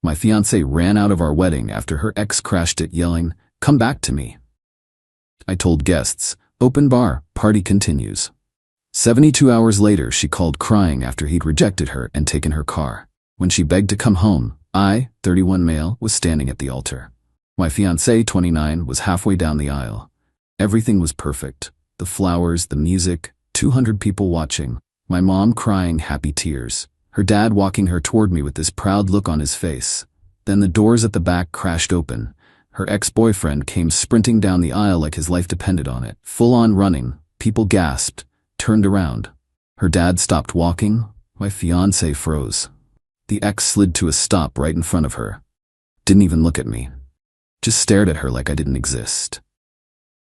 My fiancée ran out of our wedding after her ex crashed it yelling, "Come back to me." I told guests, "Open bar, party continues." 72 hours later, she called crying after he'd rejected her and taken her car. When she begged to come home, I, 31 male, was standing at the altar. My fiancée, 29, was halfway down the aisle. Everything was perfect. The flowers, the music, 200 people watching. My mom crying happy tears. Her dad walking her toward me with this proud look on his face. Then the doors at the back crashed open. Her ex-boyfriend came sprinting down the aisle like his life depended on it. Full on running. People gasped, turned around. Her dad stopped walking. My fiancée froze. The ex slid to a stop right in front of her. Didn't even look at me. Just stared at her like I didn't exist.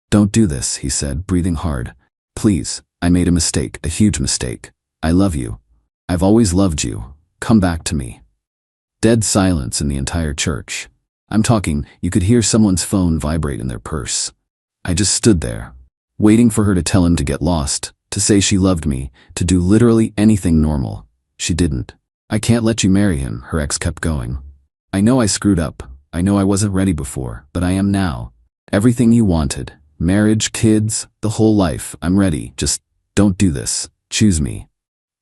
"Don't do this," he said, breathing hard. "Please, I made a mistake, a huge mistake. I love you. I've always loved you. Come back to me." Dead silence in the entire church. I'm talking, you could hear someone's phone vibrate in their purse. I just stood there, waiting for her to tell him to get lost, to say she loved me, to do literally anything normal. She didn't. "I can't let you marry him," her ex kept going. "I know I screwed up. I know I wasn't ready before, but I am now. Everything you wanted. Marriage, kids, the whole life. I'm ready. Just don't do this. Choose me."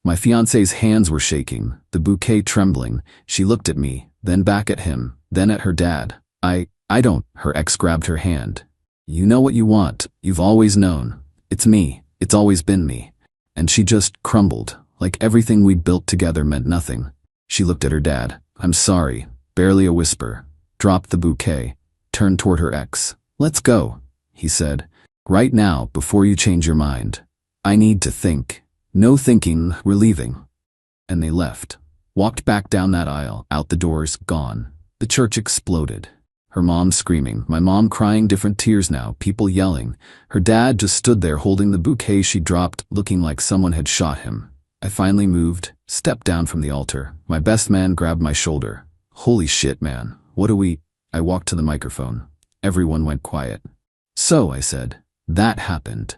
My fiancée's hands were shaking, the bouquet trembling. She looked at me, then back at him, then at her dad. I don't." Her ex grabbed her hand. "You know what you want. You've always known. It's me. It's always been me." And she just crumbled, like everything we'd built together meant nothing. She looked at her dad. "I'm sorry." Barely a whisper. Dropped the bouquet. Turned toward her ex. "Let's go," he said. "Right now, before you change your mind. I need to think." "No thinking, we're leaving." And they left. Walked back down that aisle, out the doors, gone. The church exploded. Her mom screaming, my mom crying different tears now, people yelling. Her dad just stood there holding the bouquet she dropped, looking like someone had shot him. I finally moved, stepped down from the altar. My best man grabbed my shoulder. "Holy shit, man. What do we—" I walked to the microphone. Everyone went quiet. "So," I said, "that happened."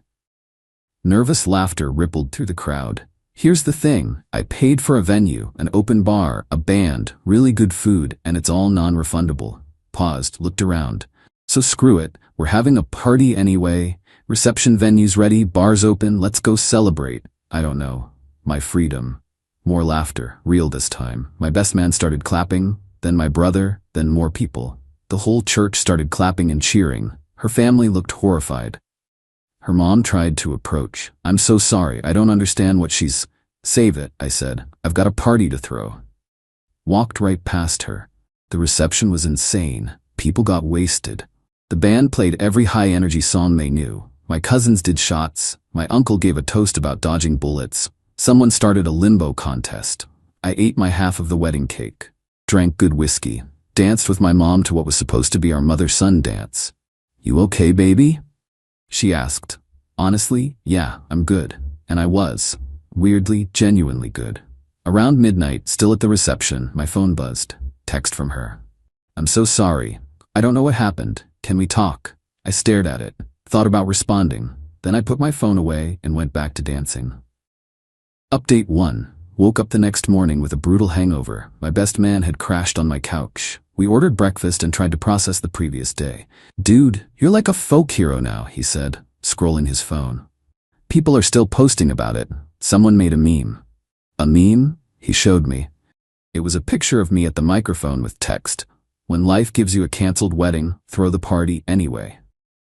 Nervous laughter rippled through the crowd. "Here's the thing, I paid for a venue, an open bar, a band, really good food, and it's all non-refundable." Paused, looked around. "So screw it, we're having a party anyway. Reception venues ready, bars open, let's go celebrate. I don't know. My freedom." More laughter, real this time. My best man started clapping, then my brother, then more people. The whole church started clapping and cheering. Her family looked horrified. Her mom tried to approach. "I'm so sorry, I don't understand what she's—" "Save it," I said. "I've got a party to throw." Walked right past her. The reception was insane. People got wasted. The band played every high-energy song they knew. My cousins did shots. My uncle gave a toast about dodging bullets. Someone started a limbo contest. I ate my half of the wedding cake. Drank good whiskey. Danced with my mom to what was supposed to be our mother-son dance. "You okay, baby?" she asked. Honestly, yeah, I'm good. And I was. Weirdly, genuinely good. Around midnight, still at the reception, my phone buzzed. Text from her. "I'm so sorry. I don't know what happened. Can we talk?" I stared at it, thought about responding. Then I put my phone away and went back to dancing. Update 1. Woke up the next morning with a brutal hangover. My best man had crashed on my couch. We ordered breakfast and tried to process the previous day. "Dude, you're like a folk hero now," he said, scrolling his phone. "People are still posting about it. Someone made a meme." "A meme?" He showed me. It was a picture of me at the microphone with text. "When life gives you a canceled wedding, throw the party anyway."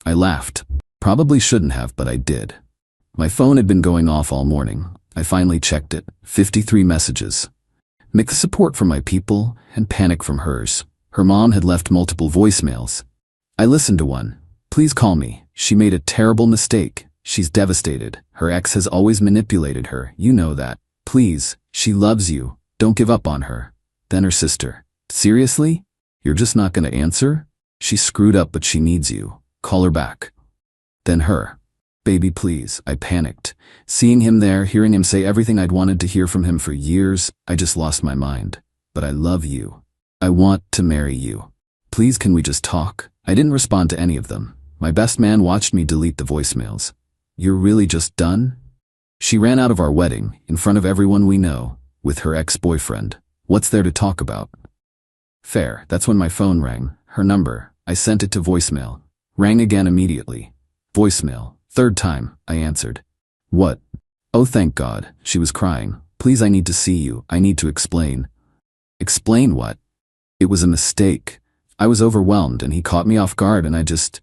I laughed. Probably shouldn't have, but I did. My phone had been going off all morning. I finally checked it. 53 messages. Mixed support from my people and panic from hers. Her mom had left multiple voicemails. I listened to one. "Please call me. She made a terrible mistake. She's devastated. Her ex has always manipulated her. You know that. Please, she loves you. Don't give up on her." Then her sister. "Seriously? You're just not gonna answer? She screwed up, but she needs you. Call her back." Then her. "Baby, please." I panicked. Seeing him there, hearing him say everything I'd wanted to hear from him for years, I just lost my mind. "But I love you. I want to marry you. Please, can we just talk?" I didn't respond to any of them. My best man watched me delete the voicemails. "You're really just done?" She ran out of our wedding, in front of everyone we know, with her ex-boyfriend. What's there to talk about? Fair. That's when my phone rang. Her number. I sent it to voicemail. Rang again immediately. Voicemail. Third time, I answered. What? Oh, thank God. She was crying. Please, I need to see you. I need to explain. Explain what? It was a mistake. I was overwhelmed and he caught me off guard and I just...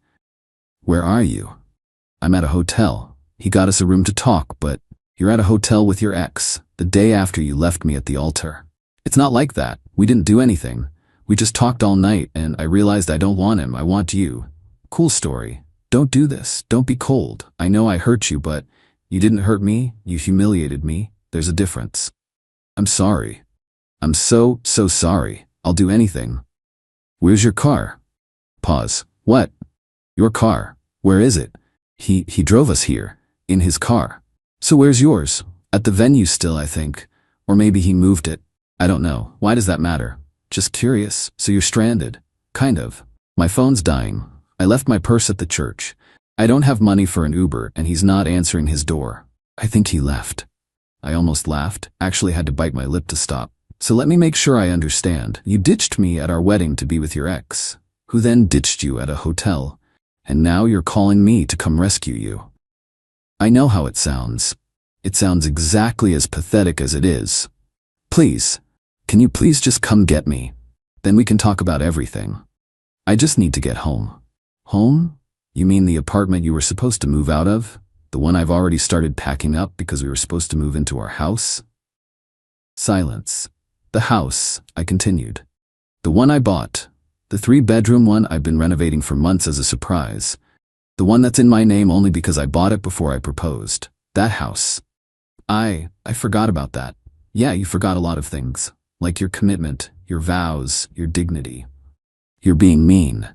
Where are you? I'm at a hotel. He got us a room to talk, but you're at a hotel with your ex, the day after you left me at the altar. It's not like that. We didn't do anything. We just talked all night and I realized I don't want him. I want you. Cool story. Don't do this. Don't be cold. I know I hurt you, but you didn't hurt me. You humiliated me. There's a difference. I'm sorry. I'm so sorry. I'll do anything. Where's your car? Pause. What? Your car. Where is it? He drove us here. In his car. So where's yours? At the venue still, I think. Or maybe he moved it. I don't know. Why does that matter? Just curious. So you're stranded. Kind of. My phone's dying. I left my purse at the church. I don't have money for an Uber and he's not answering his door. I think he left. I almost laughed. Actually had to bite my lip to stop. So let me make sure I understand. You ditched me at our wedding to be with your ex, who then ditched you at a hotel. And now you're calling me to come rescue you. I know how it sounds. It sounds exactly as pathetic as it is. Please, can you please just come get me? Then we can talk about everything. I just need to get home. Home? You mean the apartment you were supposed to move out of? The one I've already started packing up because we were supposed to move into our house? Silence. The house, I continued. The one I bought. The 3-bedroom one I've been renovating for months as a surprise. The one that's in my name only because I bought it before I proposed. That house. I forgot about that. Yeah, you forgot a lot of things. Like your commitment, your vows, your dignity. You're being mean.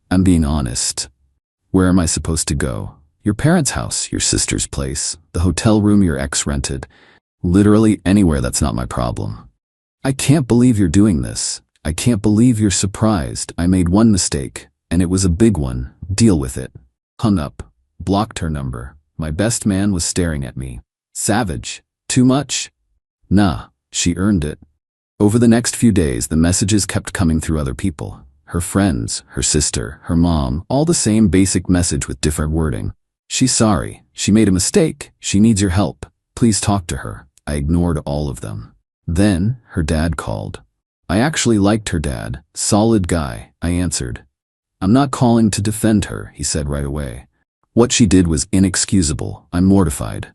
I'm being honest. Where am I supposed to go? Your parents' house, your sister's place, the hotel room your ex rented. Literally anywhere that's not my problem. I can't believe you're doing this. I can't believe you're surprised. I made one mistake, and it was a big one. Deal with it. Hung up. Blocked her number. My best man was staring at me. Savage. Too much? Nah, she earned it. Over the next few days, the messages kept coming through other people. Her friends, her sister, her mom, all the same basic message with different wording. She's sorry. She made a mistake. She needs your help. Please talk to her. I ignored all of them. Then, her dad called. I actually liked her dad. Solid guy, I answered. I'm not calling to defend her, he said right away. What she did was inexcusable. I'm mortified.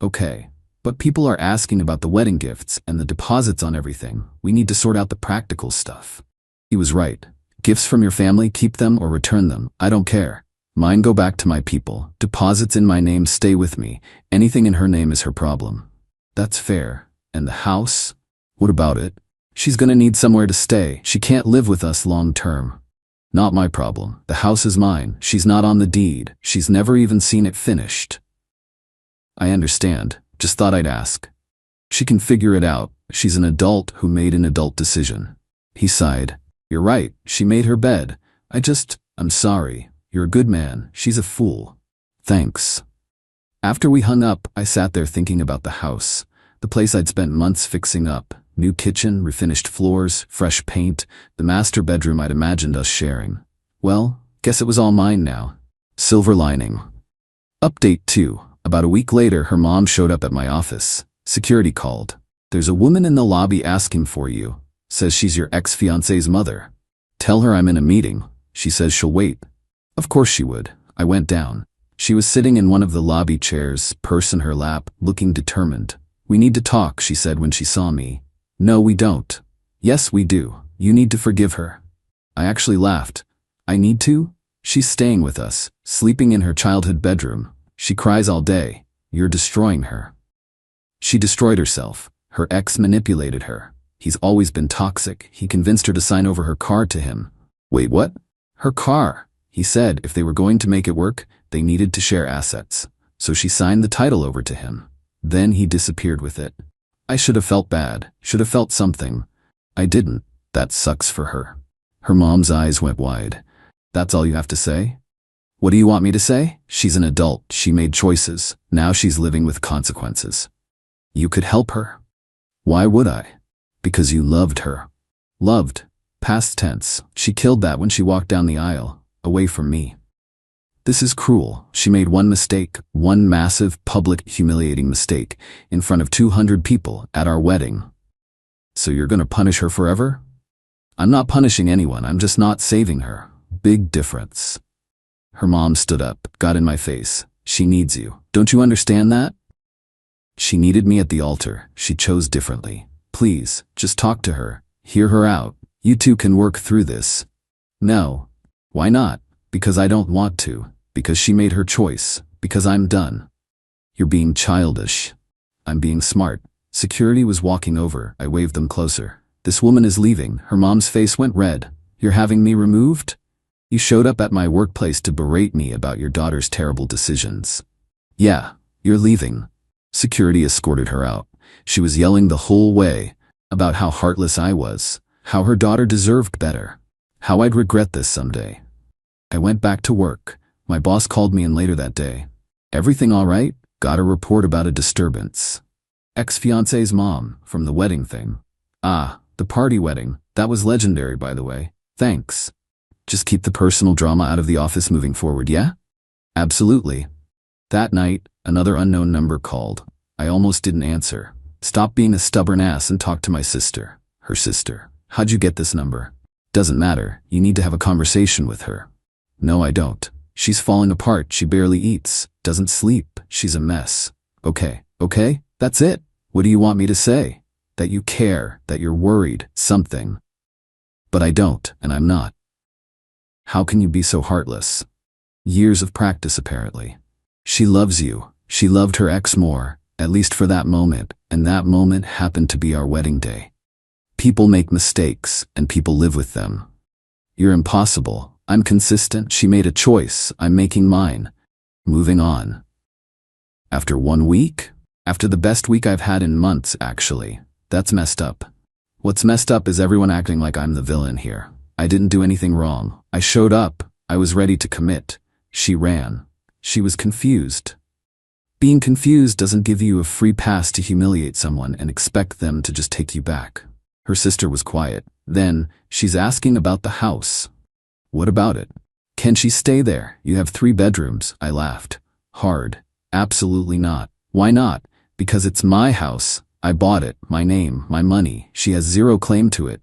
Okay, but people are asking about the wedding gifts and the deposits on everything. We need to sort out the practical stuff. He was right. Gifts from your family, keep them or return them. I don't care. Mine go back to my people. Deposits in my name stay with me. Anything in her name is her problem. That's fair. And the house? What about it? She's gonna need somewhere to stay. She can't live with us long term. Not my problem. The house is mine. She's not on the deed. She's never even seen it finished. I understand. Just thought I'd ask. She can figure it out. She's an adult who made an adult decision. He sighed. You're right. She made her bed. I'm sorry. You're a good man. She's a fool. Thanks. After we hung up, I sat there thinking about the house. The place I'd spent months fixing up. New kitchen, refinished floors, fresh paint, the master bedroom I'd imagined us sharing. Well, guess it was all mine now. Silver lining. Update 2. About a week later, her mom showed up at my office. Security called. There's a woman in the lobby asking for you. Says she's your ex-fiancée's mother. Tell her I'm in a meeting. She says she'll wait. Of course she would. I went down. She was sitting in one of the lobby chairs, purse in her lap, looking determined. We need to talk, she said when she saw me. No, we don't. Yes, we do. You need to forgive her. I actually laughed. I need to? She's staying with us, sleeping in her childhood bedroom. She cries all day. You're destroying her. She destroyed herself. Her ex manipulated her. He's always been toxic. He convinced her to sign over her car to him. Wait, what? Her car. He said if they were going to make it work, they needed to share assets. So she signed the title over to him. Then he disappeared with it. I should have felt bad, should have felt something. I didn't. That sucks for her. Her mom's eyes went wide. That's all you have to say? What do you want me to say? She's an adult. She made choices. Now she's living with consequences. You could help her. Why would I? Because you loved her. Loved. Past tense. She killed that when she walked down the aisle, away from me. This is cruel. She made one mistake, one massive, public, humiliating mistake, in front of 200 people at our wedding. So you're gonna punish her forever? I'm not punishing anyone, I'm just not saving her. Big difference. Her mom stood up, got in my face. She needs you. Don't you understand that? She needed me at the altar. She chose differently. Please, just talk to her. Hear her out. You two can work through this. No. Why not? Because I don't want to. Because she made her choice. Because I'm done. You're being childish. I'm being smart. Security was walking over. I waved them closer. This woman is leaving. Her mom's face went red. You're having me removed? You showed up at my workplace to berate me about your daughter's terrible decisions. Yeah, you're leaving. Security escorted her out. She was yelling the whole way about how heartless I was, how her daughter deserved better, how I'd regret this someday. I went back to work. My boss called me in later that day. Everything all right? Got a report about a disturbance. Ex-fiancée's mom, from the wedding thing. Ah, the party wedding. That was legendary, by the way. Thanks. Just keep the personal drama out of the office moving forward, yeah? Absolutely. That night, another unknown number called. I almost didn't answer. Stop being a stubborn ass and talk to my sister. Her sister. How'd you get this number? Doesn't matter. You need to have a conversation with her. No, I don't. She's falling apart. She barely eats. Doesn't sleep. She's a mess. Okay, that's it. What do you want me to say? That you care, that you're worried, something. But I don't, and I'm not. How can you be so heartless? Years of practice, apparently. She loves you. She loved her ex more, at least for that moment, and that moment happened to be our wedding day. People make mistakes, and people live with them. You're impossible. I'm consistent. She made a choice. I'm making mine. Moving on. After 1 week? After the best week I've had in months, actually. That's messed up. What's messed up is everyone acting like I'm the villain here. I didn't do anything wrong. I showed up. I was ready to commit. She ran. She was confused. Being confused doesn't give you a free pass to humiliate someone and expect them to just take you back. Her sister was quiet. Then, she's asking about the house. What about it? Can she stay there? You have 3 bedrooms. I laughed. Hard. Absolutely not. Why not? Because it's my house. I bought it. My name, my money. She has zero claim to it.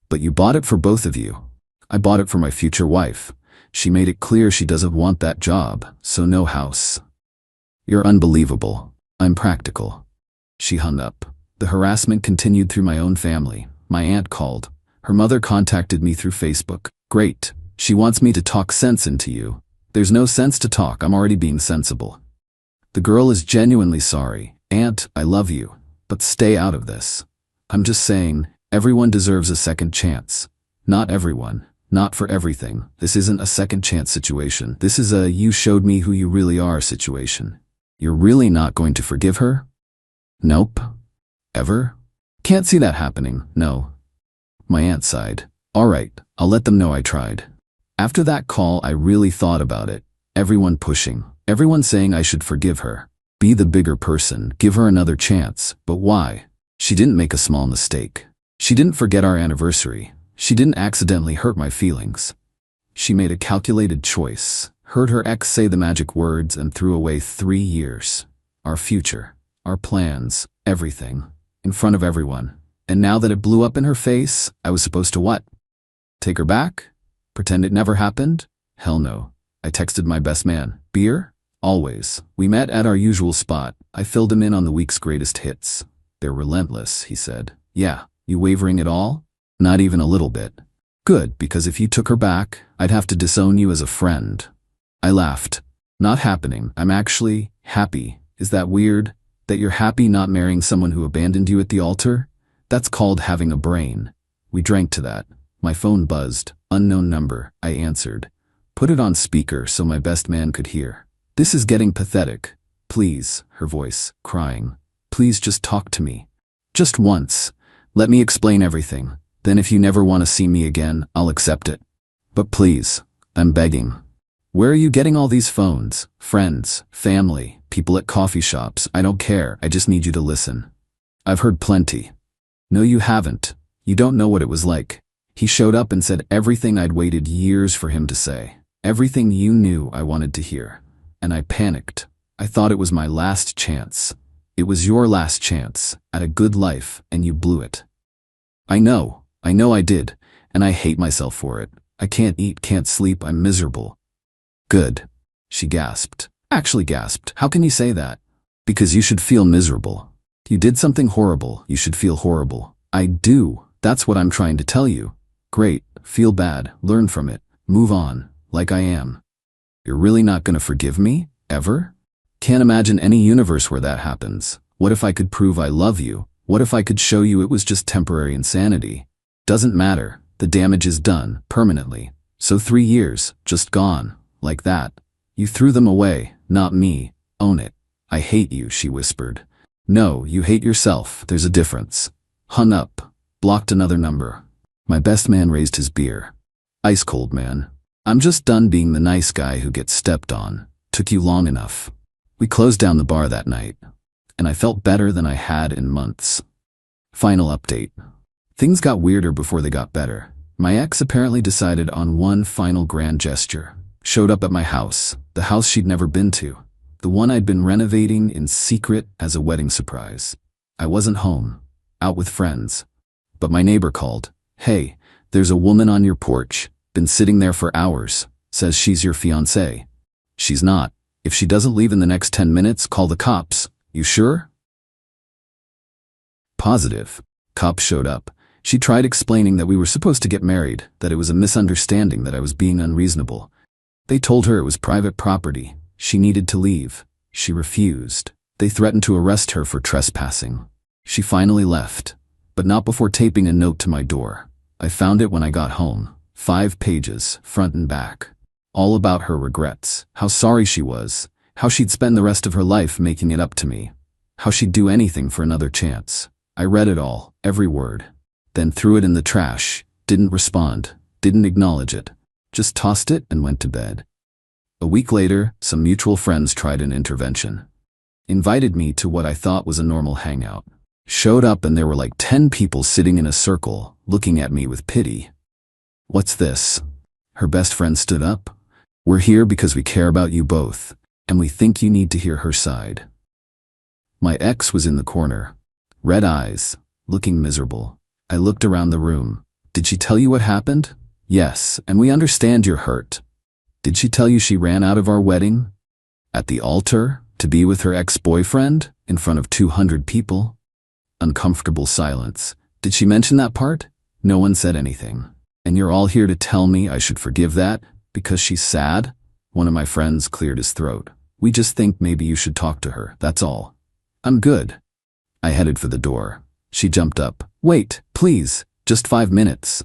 But you bought it for both of you. I bought it for my future wife. She made it clear she doesn't want that job, so no house. You're unbelievable. I'm practical. She hung up. The harassment continued through my own family. My aunt called. Her mother contacted me through Facebook. Great. She wants me to talk sense into you. There's no sense to talk. I'm already being sensible. The girl is genuinely sorry. Aunt, I love you. But stay out of this. I'm just saying, everyone deserves a second chance. Not everyone. Not for everything. This isn't a second chance situation. This is a you showed me who you really are situation. You're really not going to forgive her? Nope. Ever? Can't see that happening, no. My aunt sighed. All right, I'll let them know I tried. After that call, I really thought about it. Everyone pushing. Everyone saying I should forgive her. Be the bigger person. Give her another chance. But why? She didn't make a small mistake. She didn't forget our anniversary. She didn't accidentally hurt my feelings. She made a calculated choice. Heard her ex say the magic words and threw away 3 years. Our future. Our plans. Everything. In front of everyone. And now that it blew up in her face, I was supposed to what? Take her back? Pretend it never happened? Hell no. I texted my best man. Beer? Always. We met at our usual spot. I filled him in on the week's greatest hits. They're relentless, he said. Yeah. You wavering at all? Not even a little bit. Good, because if you took her back, I'd have to disown you as a friend. I laughed. Not happening. I'm actually happy. Is that weird? That you're happy not marrying someone who abandoned you at the altar? That's called having a brain. We drank to that. My phone buzzed. Unknown number. I answered. Put it on speaker so my best man could hear. This is getting pathetic. Please, her voice, crying. Please just talk to me. Just once. Let me explain everything. Then if you never want to see me again, I'll accept it. But please, I'm begging. Where are you getting all these phones? Friends, family, people at coffee shops. I don't care. I just need you to listen. I've heard plenty. No, you haven't. You don't know what it was like. He showed up and said everything I'd waited years for him to say. Everything you knew I wanted to hear. And I panicked. I thought it was my last chance. It was your last chance at a good life, and you blew it. I know I did, and I hate myself for it. I can't eat, can't sleep, I'm miserable. Good, she gasped. Actually gasped. How can you say that? Because you should feel miserable. You did something horrible, you should feel horrible. I do, that's what I'm trying to tell you. Great, feel bad, learn from it, move on, like I am. You're really not gonna forgive me? Ever? Can't imagine any universe where that happens. What if I could prove I love you? What if I could show you it was just temporary insanity? Doesn't matter, the damage is done, permanently. So 3 years, just gone, like that. You threw them away, not me. Own it. I hate you, she whispered. No, you hate yourself, there's a difference. Hung up, blocked another number. My best man raised his beer. Ice cold, man. I'm just done being the nice guy who gets stepped on. Took you long enough. We closed down the bar that night, and I felt better than I had in months. Final update. Things got weirder before they got better. My ex apparently decided on one final grand gesture. Showed up at my house, the house she'd never been to, the one I'd been renovating in secret as a wedding surprise. I wasn't home, out with friends, but my neighbor called. Hey, there's a woman on your porch, been sitting there for hours, says she's your fiancée. She's not. If she doesn't leave in the next 10 minutes, call the cops. You sure? Positive. Cops showed up. She tried explaining that we were supposed to get married, that it was a misunderstanding, that I was being unreasonable. They told her it was private property. She needed to leave. She refused. They threatened to arrest her for trespassing. She finally left, but not before taping a note to my door. I found it when I got home. 5 pages, front and back. All about her regrets, how sorry she was, how she'd spend the rest of her life making it up to me, how she'd do anything for another chance. I read it all, every word, then threw it in the trash, didn't respond, didn't acknowledge it, just tossed it and went to bed. A week later, some mutual friends tried an intervention. Invited me to what I thought was a normal hangout. Showed up and there were like 10 people sitting in a circle, looking at me with pity. What's this? Her best friend stood up. We're here because we care about you both, and we think you need to hear her side. My ex was in the corner. Red eyes, looking miserable. I looked around the room. Did she tell you what happened? Yes, and we understand you're hurt. Did she tell you she ran out of our wedding? At the altar, to be with her ex-boyfriend, in front of 200 people? Uncomfortable silence. Did she mention that part? No one said anything. And you're all here to tell me I should forgive that? Because she's sad? One of my friends cleared his throat. We just think maybe you should talk to her, that's all. I'm good. I headed for the door. She jumped up. Wait, please, just 5 minutes.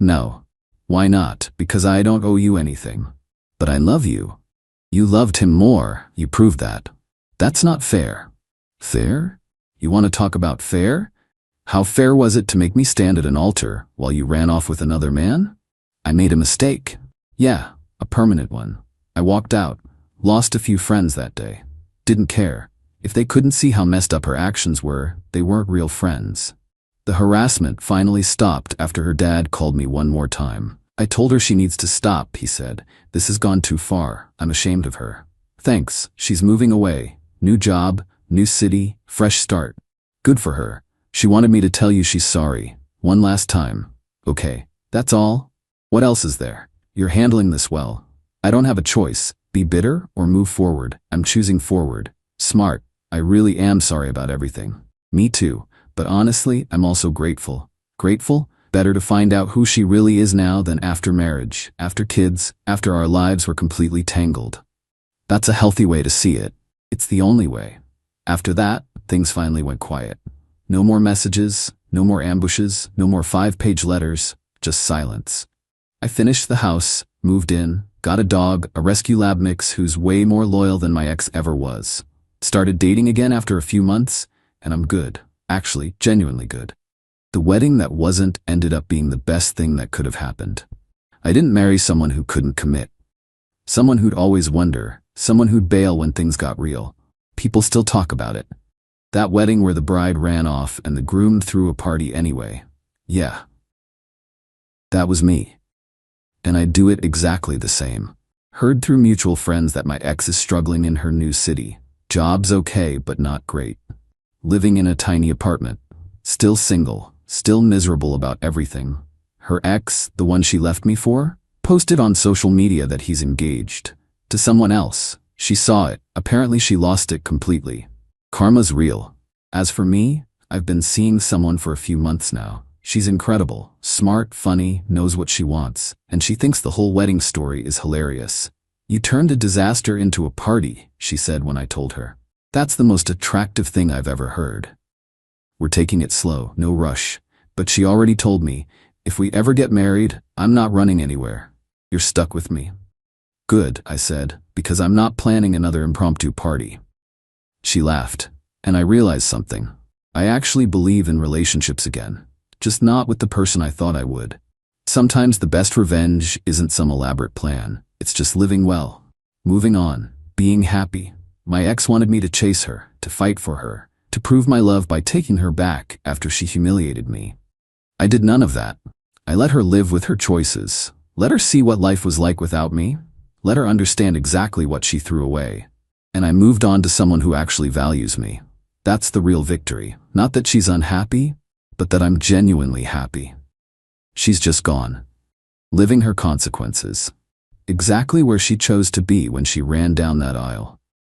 No. Why not? Because I don't owe you anything. But I love you. You loved him more, you proved that. That's not fair. Fair? You want to talk about fair? How fair was it to make me stand at an altar while you ran off with another man? I made a mistake. Yeah, a permanent one. I walked out, lost a few friends that day. Didn't care. If they couldn't see how messed up her actions were, they weren't real friends. The harassment finally stopped after her dad called me one more time. I told her she needs to stop, he said. This has gone too far. I'm ashamed of her. Thanks, she's moving away. New job, new city, fresh start. Good for her. She wanted me to tell you she's sorry. One last time. Okay, that's all? What else is there? You're handling this well. I don't have a choice. Be bitter or move forward. I'm choosing forward. Smart. I really am sorry about everything. Me too. But honestly, I'm also grateful. Grateful? Better to find out who she really is now than after marriage, after kids, after our lives were completely tangled. That's a healthy way to see it. It's the only way. After that, things finally went quiet. No more messages, no more ambushes, no more 5-page letters, just silence. I finished the house, moved in, got a dog, a rescue lab mix who's way more loyal than my ex ever was. Started dating again after a few months, and I'm good. Actually, genuinely good. The wedding that wasn't ended up being the best thing that could have happened. I didn't marry someone who couldn't commit. Someone who'd always wonder, someone who'd bail when things got real. People still talk about it. That wedding where the bride ran off and the groom threw a party anyway. Yeah, That was me. And I'd do it exactly the same. Heard through mutual friends that my ex is struggling in her new city. Job's okay, but not great. Living in a tiny apartment. Still single, still miserable about everything. Her ex, the one she left me for, posted on social media that he's engaged to someone else. She saw it. Apparently she lost it completely. Karma's real. As for me, I've been seeing someone for a few months now. She's incredible, smart, funny, knows what she wants, and she thinks the whole wedding story is hilarious. You turned a disaster into a party, she said when I told her. That's the most attractive thing I've ever heard. We're taking it slow, no rush. But she already told me, if we ever get married, I'm not running anywhere. You're stuck with me. Good, I said, because I'm not planning another impromptu party. She laughed, and I realized something. I actually believe in relationships again, just not with the person I thought I would. Sometimes the best revenge isn't some elaborate plan. It's just living well, moving on, being happy. My ex wanted me to chase her, to fight for her, to prove my love by taking her back after she humiliated me. I did none of that. I let her live with her choices. Let her see what life was like without me. Let her understand exactly what she threw away. And I moved on to someone who actually values me. That's the real victory. Not that she's unhappy, but that I'm genuinely happy. She's just gone, living her consequences. Exactly where she chose to be when she ran down that aisle.